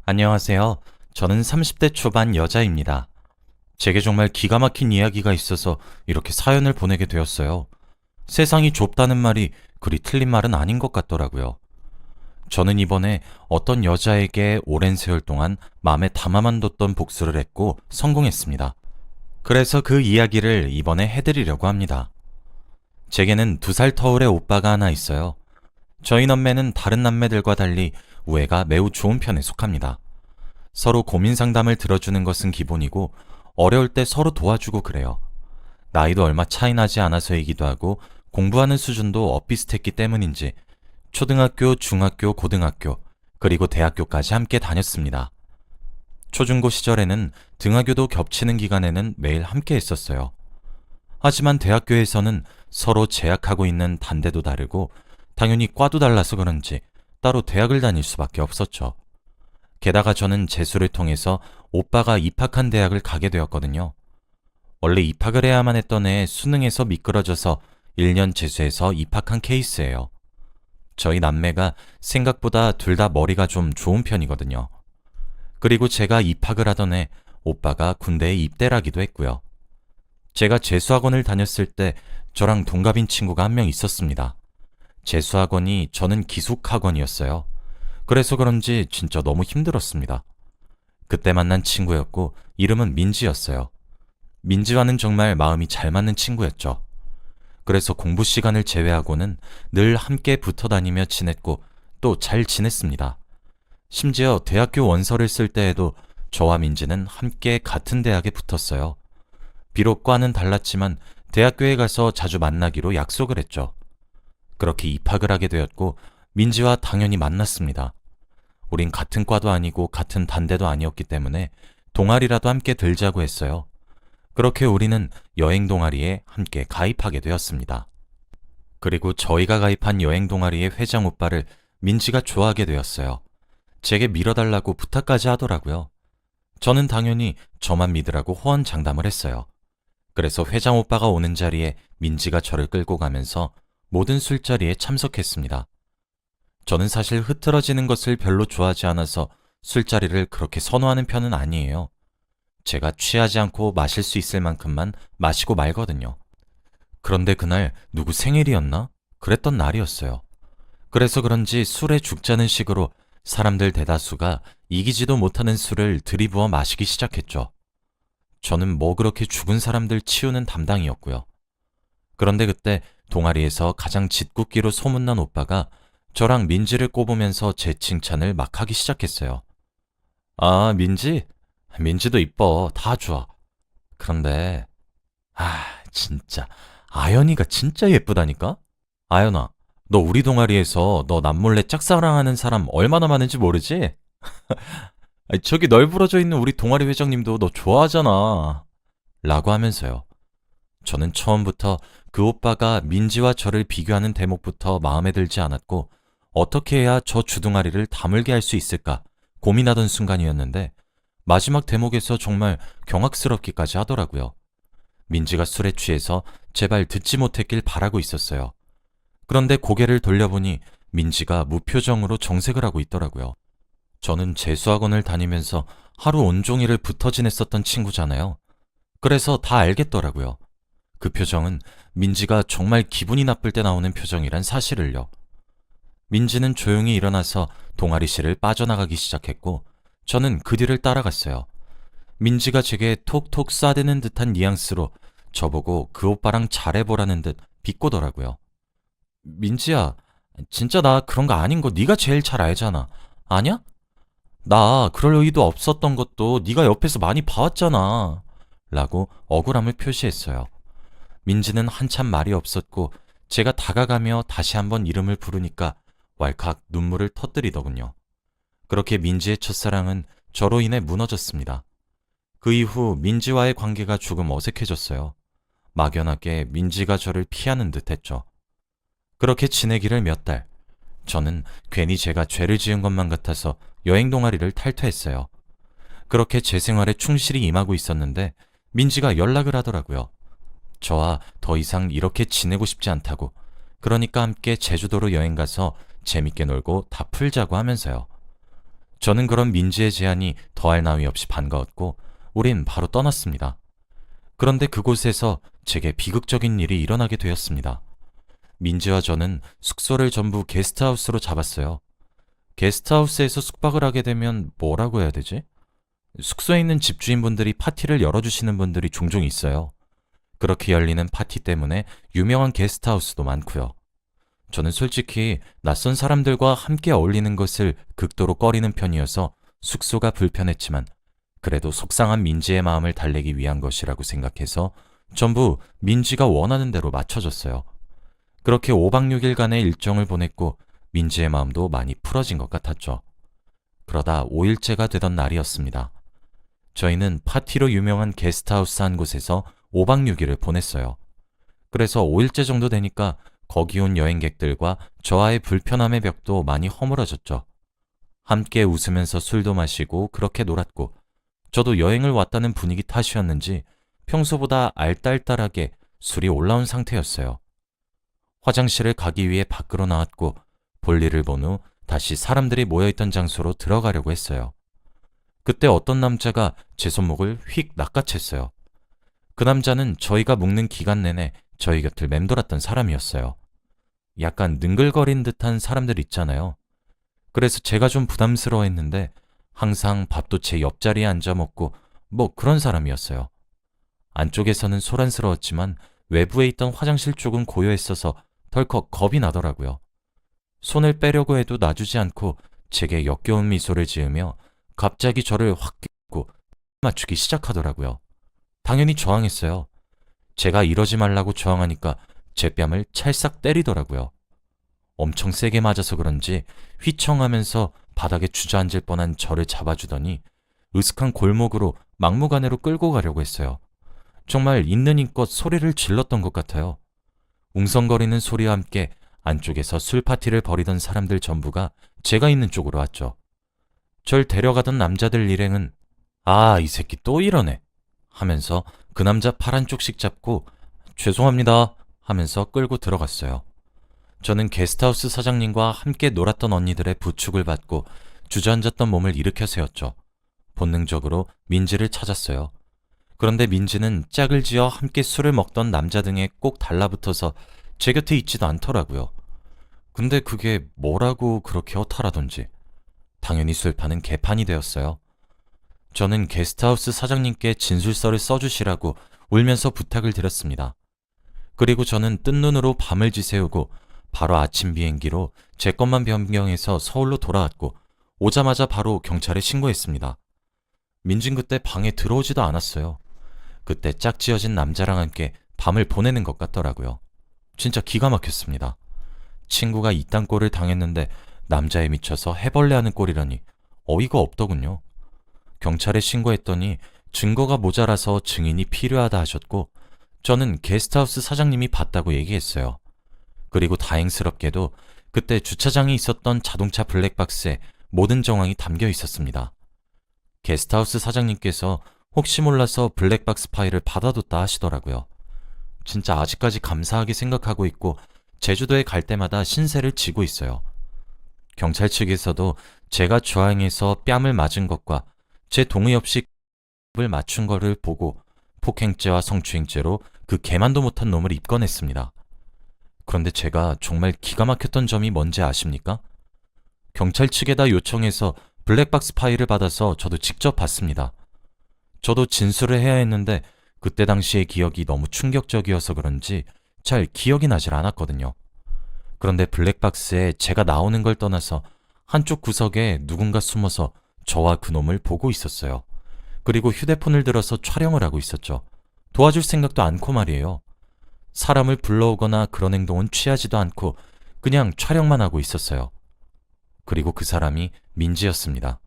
안녕하세요. 저는 30대 초반 여자입니다. 제게 정말 기가 막힌 이야기가 있어서 이렇게 사연을 보내게 되었어요. 세상이 좁다는 말이 그리 틀린 말은 아닌 것 같더라고요. 저는 이번에 어떤 여자에게 오랜 세월 동안 마음에 담아만 뒀던 복수를 했고 성공했습니다. 그래서 그 이야기를 이번에 해드리려고 합니다. 제게는 2살 터울의 오빠가 하나 있어요. 저희 남매는 다른 남매들과 달리 우애가 매우 좋은 편에 속합니다. 서로 고민 상담을 들어주는 것은 기본이고 어려울 때 서로 도와주고 그래요. 나이도 얼마 차이 나지 않아서이기도 하고 공부하는 수준도 엇비슷했기 때문인지 초등학교, 중학교, 고등학교, 그리고 대학교까지 함께 다녔습니다. 초중고 시절에는 등하교도 겹치는 기간에는 매일 함께 했었어요. 하지만 대학교에서는 서로 재학하고 있는 단대도 다르고 당연히 과도 달라서 그런지 따로 대학을 다닐 수밖에 없었죠. 게다가 저는 재수를 통해서 오빠가 입학한 대학을 가게 되었거든요. 원래 입학을 해야만 했던 애 수능에서 미끄러져서 1년 재수해서 입학한 케이스예요. 저희 남매가 생각보다 둘 다 머리가 좀 좋은 편이거든요. 그리고 제가 입학을 하던 해 오빠가 군대에 입대를 하기도 했고요. 제가 재수학원을 다녔을 때 저랑 동갑인 친구가 한 명 있었습니다. 재수학원이 저는 기숙학원이었어요. 그래서 그런지 진짜 너무 힘들었습니다. 그때 만난 친구였고 이름은 민지였어요. 민지와는 정말 마음이 잘 맞는 친구였죠. 그래서 공부 시간을 제외하고는 늘 함께 붙어 다니며 지냈고 또 잘 지냈습니다. 심지어 대학교 원서를 쓸 때에도 저와 민지는 함께 같은 대학에 붙었어요. 비록 과는 달랐지만 대학교에 가서 자주 만나기로 약속을 했죠. 그렇게 입학을 하게 되었고 민지와 당연히 만났습니다. 우린 같은 과도 아니고 같은 단대도 아니었기 때문에 동아리라도 함께 들자고 했어요. 그렇게 우리는 여행 동아리에 함께 가입하게 되었습니다. 그리고 저희가 가입한 여행 동아리의 회장 오빠를 민지가 좋아하게 되었어요. 제게 밀어달라고 부탁까지 하더라고요. 저는 당연히 저만 믿으라고 호언장담을 했어요. 그래서 회장 오빠가 오는 자리에 민지가 저를 끌고 가면서 모든 술자리에 참석했습니다. 저는 사실 흐트러지는 것을 별로 좋아하지 않아서 술자리를 그렇게 선호하는 편은 아니에요. 제가 취하지 않고 마실 수 있을 만큼만 마시고 말거든요. 그런데 그날 누구 생일이었나? 그랬던 날이었어요. 그래서 그런지 술에 죽자는 식으로 사람들 대다수가 이기지도 못하는 술을 들이부어 마시기 시작했죠. 저는 뭐 그렇게 죽은 사람들 치우는 담당이었고요. 그런데 그때 동아리에서 가장 짓궂기로 소문난 오빠가 저랑 민지를 꼽으면서 제 칭찬을 막 하기 시작했어요. 아, 민지? 민지도 이뻐. 다 좋아. 그런데, 진짜. 아연이가 진짜 예쁘다니까? 아연아, 너 우리 동아리에서 너 남몰래 짝사랑하는 사람 얼마나 많은지 모르지? 아니, 저기 널브러져 있는 우리 동아리 회장님도 너 좋아하잖아. 라고 하면서요. 저는 처음부터 그 오빠가 민지와 저를 비교하는 대목부터 마음에 들지 않았고 어떻게 해야 저 주둥아리를 다물게 할 수 있을까 고민하던 순간이었는데 마지막 대목에서 정말 경악스럽기까지 하더라고요. 민지가 술에 취해서 제발 듣지 못했길 바라고 있었어요. 그런데 고개를 돌려보니 민지가 무표정으로 정색을 하고 있더라고요. 저는 재수학원을 다니면서 하루 온종일을 붙어 지냈었던 친구잖아요. 그래서 다 알겠더라고요. 그 표정은 민지가 정말 기분이 나쁠 때 나오는 표정이란 사실을요. 민지는 조용히 일어나서 동아리실을 빠져나가기 시작했고 저는 그 뒤를 따라갔어요. 민지가 제게 톡톡 쏴대는 듯한 뉘앙스로 저보고 그 오빠랑 잘해보라는 듯 비꼬더라고요. 민지야, 진짜 나 그런 거 아닌 거 네가 제일 잘 알잖아. 아냐? 나 그럴 의도 없었던 것도 네가 옆에서 많이 봐왔잖아. 라고 억울함을 표시했어요. 민지는 한참 말이 없었고 제가 다가가며 다시 한번 이름을 부르니까 왈칵 눈물을 터뜨리더군요. 그렇게 민지의 첫사랑은 저로 인해 무너졌습니다. 그 이후 민지와의 관계가 조금 어색해졌어요. 막연하게 민지가 저를 피하는 듯 했죠. 그렇게 지내기를 몇 달. 저는 괜히 제가 죄를 지은 것만 같아서 여행 동아리를 탈퇴했어요. 그렇게 제 생활에 충실히 임하고 있었는데 민지가 연락을 하더라고요. 저와 더 이상 이렇게 지내고 싶지 않다고. 그러니까 함께 제주도로 여행 가서 재밌게 놀고 다 풀자고 하면서요. 저는 그런 민지의 제안이 더할 나위 없이 반가웠고 우린 바로 떠났습니다. 그런데 그곳에서 제게 비극적인 일이 일어나게 되었습니다. 민지와 저는 숙소를 전부 게스트하우스로 잡았어요. 게스트하우스에서 숙박을 하게 되면 뭐라고 해야 되지? 숙소에 있는 집주인분들이 파티를 열어주시는 분들이 종종 있어요. 그렇게 열리는 파티 때문에 유명한 게스트하우스도 많고요. 저는 솔직히 낯선 사람들과 함께 어울리는 것을 극도로 꺼리는 편이어서 숙소가 불편했지만 그래도 속상한 민지의 마음을 달래기 위한 것이라고 생각해서 전부 민지가 원하는 대로 맞춰줬어요. 그렇게 5박 6일간의 일정을 보냈고 민지의 마음도 많이 풀어진 것 같았죠. 그러다 5일째가 되던 날이었습니다. 저희는 파티로 유명한 게스트하우스 한 곳에서 5박 6일을 보냈어요. 그래서 5일째 정도 되니까 거기 온 여행객들과 저와의 불편함의 벽도 많이 허물어졌죠. 함께 웃으면서 술도 마시고 그렇게 놀았고 저도 여행을 왔다는 분위기 탓이었는지 평소보다 알딸딸하게 술이 올라온 상태였어요. 화장실을 가기 위해 밖으로 나왔고 볼일을 본 후 다시 사람들이 모여있던 장소로 들어가려고 했어요. 그때 어떤 남자가 제 손목을 휙 낚아챘어요. 그 남자는 저희가 묵는 기간 내내 저희 곁을 맴돌았던 사람이었어요. 약간 능글거린 듯한 사람들 있잖아요. 그래서 제가 좀 부담스러워했는데 항상 밥도 제 옆자리에 앉아 먹고 뭐 그런 사람이었어요. 안쪽에서는 소란스러웠지만 외부에 있던 화장실 쪽은 고요했어서 덜컥 겁이 나더라고요. 손을 빼려고 해도 놔주지 않고 제게 역겨운 미소를 지으며 갑자기 저를 확 껴고 맞추기 시작하더라고요. 당연히 저항했어요. 제가 이러지 말라고 저항하니까 제 뺨을 찰싹 때리더라고요. 엄청 세게 맞아서 그런지 휘청하면서 바닥에 주저앉을 뻔한 저를 잡아주더니 으슥한 골목으로 막무가내로 끌고 가려고 했어요. 정말 있는 힘껏 소리를 질렀던 것 같아요. 웅성거리는 소리와 함께 안쪽에서 술 파티를 벌이던 사람들 전부가 제가 있는 쪽으로 왔죠. 절 데려가던 남자들 일행은 아, 이 새끼 또 이러네 하면서 그 남자 팔 한쪽씩 잡고 죄송합니다 하면서 끌고 들어갔어요. 저는 게스트하우스 사장님과 함께 놀았던 언니들의 부축을 받고 주저앉았던 몸을 일으켜 세웠죠. 본능적으로 민지를 찾았어요. 그런데 민지는 짝을 지어 함께 술을 먹던 남자 등에 꼭 달라붙어서 제 곁에 있지도 않더라고요. 근데 그게 뭐라고 그렇게 허탈하던지 당연히 술판은 개판이 되었어요. 저는 게스트하우스 사장님께 진술서를 써주시라고 울면서 부탁을 드렸습니다. 그리고 저는 뜬 눈으로 밤을 지새우고 바로 아침 비행기로 제 것만 변경해서 서울로 돌아왔고 오자마자 바로 경찰에 신고했습니다. 민진 그때 방에 들어오지도 않았어요. 그때 짝지어진 남자랑 함께 밤을 보내는 것 같더라고요. 진짜 기가 막혔습니다. 친구가 이딴 꼴을 당했는데 남자에 미쳐서 해벌레하는 꼴이라니 어이가 없더군요. 경찰에 신고했더니 증거가 모자라서 증인이 필요하다 하셨고 저는 게스트하우스 사장님이 봤다고 얘기했어요. 그리고 다행스럽게도 그때 주차장에 있었던 자동차 블랙박스에 모든 정황이 담겨 있었습니다. 게스트하우스 사장님께서 혹시 몰라서 블랙박스 파일을 받아뒀다 하시더라고요. 진짜 아직까지 감사하게 생각하고 있고 제주도에 갈 때마다 신세를 지고 있어요. 경찰 측에서도 제가 주항에서 뺨을 맞은 것과 제 동의 없이 을 맞춘 거를 보고 폭행죄와 성추행죄로 그 개만도 못한 놈을 입건했습니다. 그런데 제가 정말 기가 막혔던 점이 뭔지 아십니까? 경찰 측에다 요청해서 블랙박스 파일을 받아서 저도 직접 봤습니다. 저도 진술을 해야 했는데 그때 당시의 기억이 너무 충격적이어서 그런지 잘 기억이 나질 않았거든요. 그런데 블랙박스에 제가 나오는 걸 떠나서 한쪽 구석에 누군가 숨어서 저와 그놈을 보고 있었어요. 그리고 휴대폰을 들어서 촬영을 하고 있었죠. 도와줄 생각도 않고 말이에요. 사람을 불러오거나 그런 행동은 취하지도 않고 그냥 촬영만 하고 있었어요. 그리고 그 사람이 민지였습니다.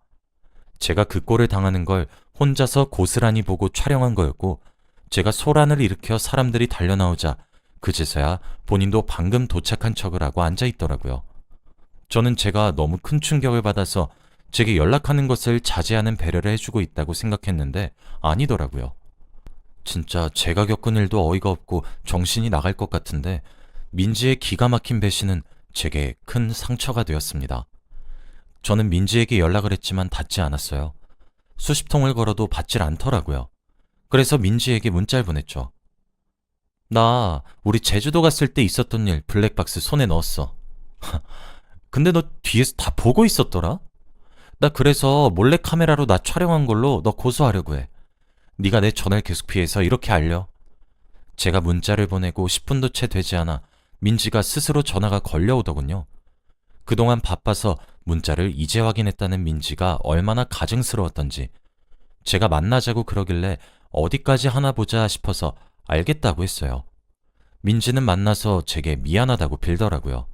제가 그 꼴을 당하는 걸 혼자서 고스란히 보고 촬영한 거였고 제가 소란을 일으켜 사람들이 달려나오자 그제서야 본인도 방금 도착한 척을 하고 앉아있더라고요. 저는 제가 너무 큰 충격을 받아서 제게 연락하는 것을 자제하는 배려를 해주고 있다고 생각했는데 아니더라고요. 진짜 제가 겪은 일도 어이가 없고 정신이 나갈 것 같은데 민지의 기가 막힌 배신은 제게 큰 상처가 되었습니다. 저는 민지에게 연락을 했지만 닿지 않았어요. 수십 통을 걸어도 받질 않더라고요. 그래서 민지에게 문자를 보냈죠. 나 우리 제주도 갔을 때 있었던 일 블랙박스 손에 넣었어. 근데 너 뒤에서 다 보고 있었더라? 나 그래서 몰래 카메라로 나 촬영한 걸로 너 고소하려고 해. 네가 내 전화를 계속 피해서 이렇게 알려. 제가 문자를 보내고 10분도 채 되지 않아 민지가 스스로 전화가 걸려오더군요. 그동안 바빠서 문자를 이제 확인했다는 민지가 얼마나 가증스러웠던지 제가 만나자고 그러길래 어디까지 하나 보자 싶어서 알겠다고 했어요. 민지는 만나서 제게 미안하다고 빌더라고요.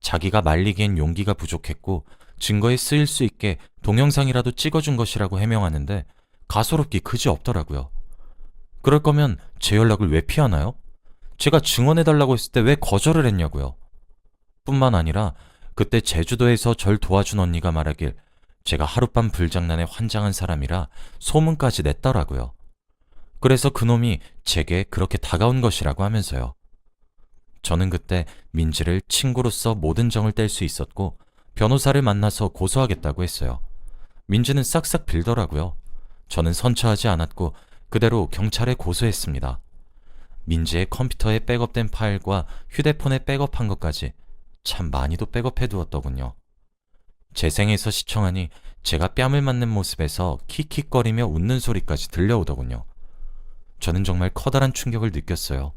자기가 말리기엔 용기가 부족했고 증거에 쓰일 수 있게 동영상이라도 찍어준 것이라고 해명하는데 가소롭기 그지없더라고요. 그럴 거면 제 연락을 왜 피하나요? 제가 증언해달라고 했을 때 왜 거절을 했냐고요. 뿐만 아니라 그때 제주도에서 절 도와준 언니가 말하길 제가 하룻밤 불장난에 환장한 사람이라 소문까지 냈더라고요. 그래서 그놈이 제게 그렇게 다가온 것이라고 하면서요. 저는 그때 민지를 친구로서 모든 정을 뗄 수 있었고 변호사를 만나서 고소하겠다고 했어요. 민지는 싹싹 빌더라고요. 저는 선처하지 않았고 그대로 경찰에 고소했습니다. 민지의 컴퓨터에 백업된 파일과 휴대폰에 백업한 것까지 참 많이도 백업해두었더군요. 재생해서 시청하니 제가 뺨을 맞는 모습에서 킥킥거리며 웃는 소리까지 들려오더군요. 저는 정말 커다란 충격을 느꼈어요.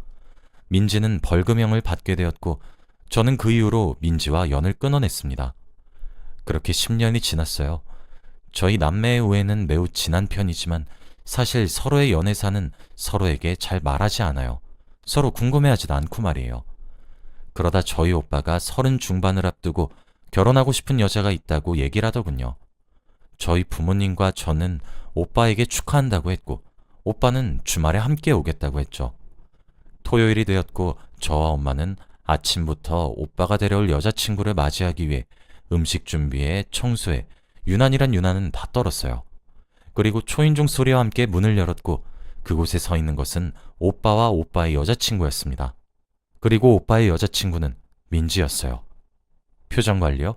민지는 벌금형을 받게 되었고 저는 그 이후로 민지와 연을 끊어냈습니다. 그렇게 10년이 지났어요. 저희 남매의 우애는 매우 진한 편이지만 사실 서로의 연애사는 서로에게 잘 말하지 않아요. 서로 궁금해하지도 않고 말이에요. 그러다 저희 오빠가 30 중반을 앞두고 결혼하고 싶은 여자가 있다고 얘기를 하더군요. 저희 부모님과 저는 오빠에게 축하한다고 했고 오빠는 주말에 함께 오겠다고 했죠. 토요일이 되었고 저와 엄마는 아침부터 오빠가 데려올 여자친구를 맞이하기 위해 음식 준비에 청소에 유난이란 유난은 다 떨었어요. 그리고 초인종 소리와 함께 문을 열었고 그곳에 서 있는 것은 오빠와 오빠의 여자친구였습니다. 그리고 오빠의 여자친구는 민지였어요. 표정 관리요?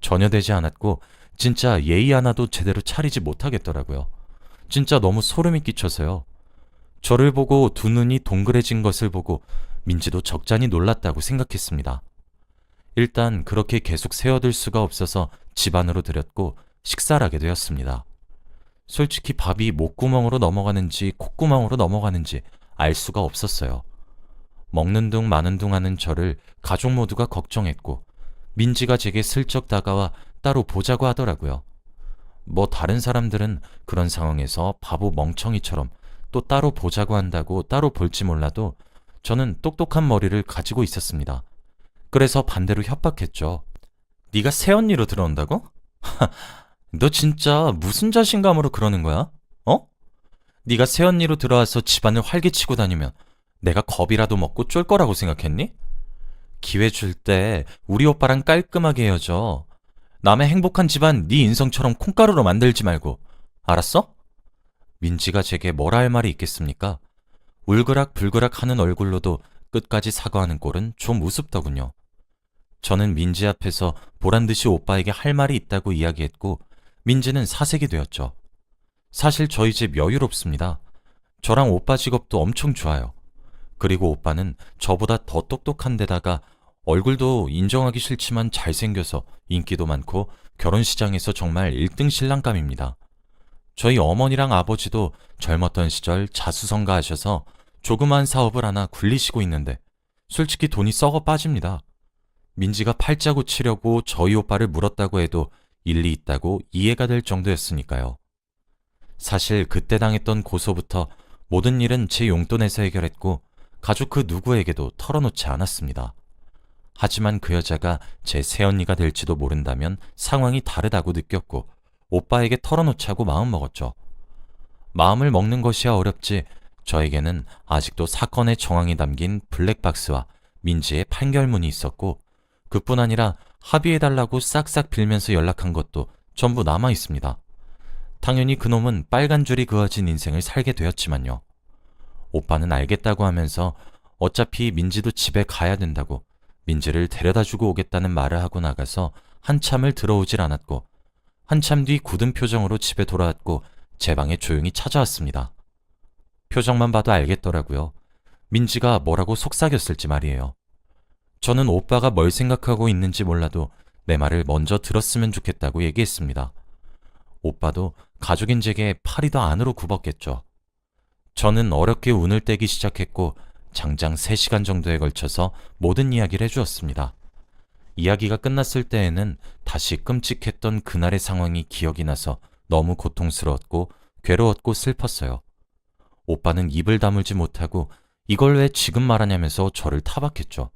전혀 되지 않았고 진짜 예의 하나도 제대로 차리지 못하겠더라고요. 진짜 너무 소름이 끼쳐서요. 저를 보고 두 눈이 동그래진 것을 보고 민지도 적잖이 놀랐다고 생각했습니다. 일단 그렇게 계속 세워둘 수가 없어서 집 안으로 들였고 식사를 하게 되었습니다. 솔직히 밥이 목구멍으로 넘어가는지 콧구멍으로 넘어가는지 알 수가 없었어요. 먹는 둥 마는 둥 하는 저를 가족 모두가 걱정했고 민지가 제게 슬쩍 다가와 따로 보자고 하더라고요. 뭐 다른 사람들은 그런 상황에서 바보 멍청이처럼 또 따로 보자고 한다고 따로 볼지 몰라도 저는 똑똑한 머리를 가지고 있었습니다. 그래서 반대로 협박했죠. 네가 새언니로 들어온다고? 너 진짜 무슨 자신감으로 그러는 거야? 어? 네가 새언니로 들어와서 집안을 활개치고 다니면 내가 겁이라도 먹고 쫄 거라고 생각했니? 기회 줄 때 우리 오빠랑 깔끔하게 헤어져. 남의 행복한 집안 네 인성처럼 콩가루로 만들지 말고. 알았어? 민지가 제게 뭐라 할 말이 있겠습니까? 울그락불그락 하는 얼굴로도 끝까지 사과하는 꼴은 좀 우습더군요. 저는 민지 앞에서 보란듯이 오빠에게 할 말이 있다고 이야기했고 민지는 사색이 되었죠. 사실 저희 집 여유롭습니다. 저랑 오빠 직업도 엄청 좋아요. 그리고 오빠는 저보다 더 똑똑한 데다가 얼굴도 인정하기 싫지만 잘생겨서 인기도 많고 결혼시장에서 정말 1등 신랑감입니다. 저희 어머니랑 아버지도 젊었던 시절 자수성가하셔서 조그만 사업을 하나 굴리시고 있는데 솔직히 돈이 썩어 빠집니다. 민지가 팔자 고치려고 저희 오빠를 물었다고 해도 일리 있다고 이해가 될 정도였으니까요. 사실 그때 당했던 고소부터 모든 일은 제 용돈에서 해결했고 가족 그 누구에게도 털어놓지 않았습니다. 하지만 그 여자가 제 새언니가 될지도 모른다면 상황이 다르다고 느꼈고 오빠에게 털어놓자고 마음먹었죠. 마음을 먹는 것이야 어렵지 저에게는 아직도 사건의 정황이 담긴 블랙박스와 민지의 판결문이 있었고 그뿐 아니라 합의해달라고 싹싹 빌면서 연락한 것도 전부 남아있습니다. 당연히 그놈은 빨간 줄이 그어진 인생을 살게 되었지만요. 오빠는 알겠다고 하면서 어차피 민지도 집에 가야 된다고 민지를 데려다주고 오겠다는 말을 하고 나가서 한참을 들어오질 않았고 한참 뒤 굳은 표정으로 집에 돌아왔고 제 방에 조용히 찾아왔습니다. 표정만 봐도 알겠더라고요. 민지가 뭐라고 속삭였을지 말이에요. 저는 오빠가 뭘 생각하고 있는지 몰라도 내 말을 먼저 들었으면 좋겠다고 얘기했습니다. 오빠도 가족인 제게 팔이 더 안으로 굽었겠죠. 저는 어렵게 운을 떼기 시작했고 장장 3시간 정도에 걸쳐서 모든 이야기를 해주었습니다. 이야기가 끝났을 때에는 다시 끔찍했던 그날의 상황이 기억이 나서 너무 고통스러웠고 괴로웠고 슬펐어요. 오빠는 입을 다물지 못하고 이걸 왜 지금 말하냐면서 저를 타박했죠.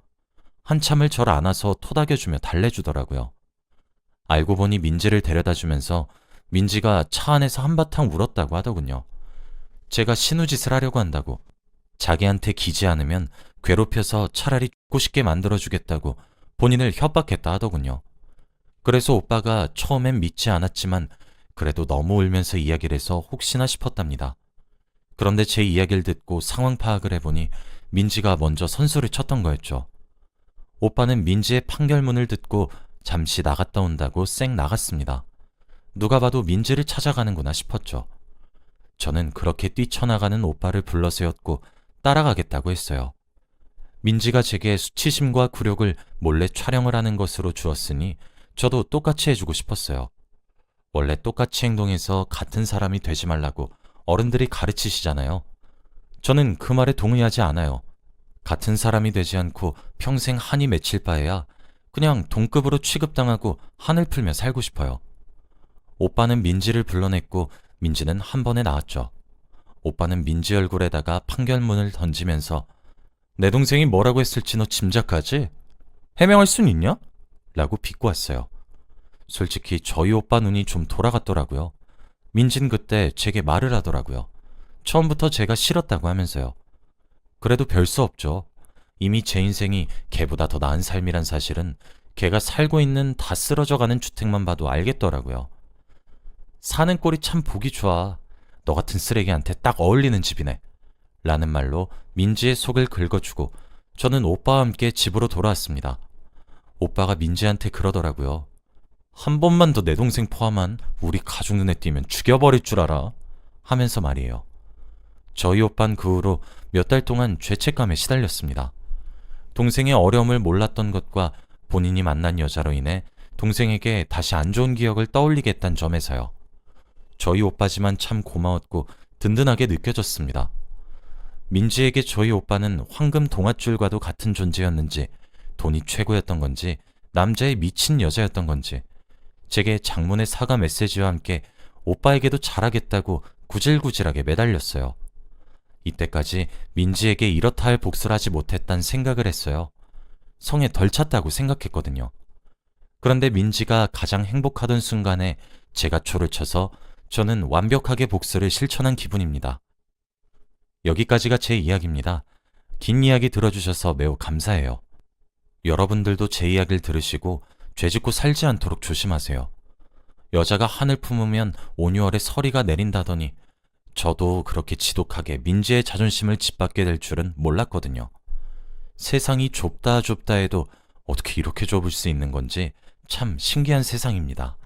한참을 절 안아서 토닥여주며 달래주더라고요. 알고 보니 민지를 데려다주면서 민지가 차 안에서 한바탕 울었다고 하더군요. 제가 신우짓을 하려고 한다고, 자기한테 기지 않으면 괴롭혀서 차라리 죽고 싶게 만들어주겠다고 본인을 협박했다 하더군요. 그래서 오빠가 처음엔 믿지 않았지만 그래도 너무 울면서 이야기를 해서 혹시나 싶었답니다. 그런데 제 이야기를 듣고 상황 파악을 해보니 민지가 먼저 선수를 쳤던 거였죠. 오빠는 민지의 판결문을 듣고 잠시 나갔다 온다고 쌩 나갔습니다. 누가 봐도 민지를 찾아가는구나 싶었죠. 저는 그렇게 뛰쳐나가는 오빠를 불러세웠고 따라가겠다고 했어요. 민지가 제게 수치심과 굴욕을 몰래 촬영을 하는 것으로 주었으니 저도 똑같이 해주고 싶었어요. 원래 똑같이 행동해서 같은 사람이 되지 말라고 어른들이 가르치시잖아요. 저는 그 말에 동의하지 않아요. 같은 사람이 되지 않고 평생 한이 맺힐 바에야 그냥 동급으로 취급당하고 한을 풀며 살고 싶어요. 오빠는 민지를 불러냈고 민지는 한 번에 나왔죠. 오빠는 민지 얼굴에다가 판결문을 던지면서 내 동생이 뭐라고 했을지 너 짐작하지? 해명할 순 있냐? 라고 비꼬았어요. 솔직히 저희 오빠 눈이 좀 돌아갔더라고요. 민진 그때 제게 말을 하더라고요. 처음부터 제가 싫었다고 하면서요. 그래도 별 수 없죠. 이미 제 인생이 걔보다 더 나은 삶이란 사실은 걔가 살고 있는 다 쓰러져가는 주택만 봐도 알겠더라고요. 사는 꼴이 참 보기 좋아. 너 같은 쓰레기한테 딱 어울리는 집이네. 라는 말로 민지의 속을 긁어주고 저는 오빠와 함께 집으로 돌아왔습니다. 오빠가 민지한테 그러더라고요. 한 번만 더 내 동생 포함한 우리 가족 눈에 띄면 죽여버릴 줄 알아. 하면서 말이에요. 저희 오빠는 그 후로 몇 달 동안 죄책감에 시달렸습니다. 동생의 어려움을 몰랐던 것과 본인이 만난 여자로 인해 동생에게 다시 안 좋은 기억을 떠올리게 했단 점에서요. 저희 오빠지만 참 고마웠고 든든하게 느껴졌습니다. 민지에게 저희 오빠는 황금 동아줄과도 같은 존재였는지 돈이 최고였던 건지 남자의 미친 여자였던 건지 제게 장문의 사과 메시지와 함께 오빠에게도 잘하겠다고 구질구질하게 매달렸어요. 이때까지 민지에게 이렇다 할 복수를 하지 못했단 생각을 했어요. 성에 덜 찼다고 생각했거든요. 그런데 민지가 가장 행복하던 순간에 제가 초를 쳐서 저는 완벽하게 복수를 실천한 기분입니다. 여기까지가 제 이야기입니다. 긴 이야기 들어주셔서 매우 감사해요. 여러분들도 제 이야기를 들으시고 죄짓고 살지 않도록 조심하세요. 여자가 한을 품으면 온유월에 서리가 내린다더니 저도 그렇게 지독하게 민지의 자존심을 짓밟게 될 줄은 몰랐거든요. 세상이 좁다 좁다 해도 어떻게 이렇게 좁을 수 있는 건지 참 신기한 세상입니다.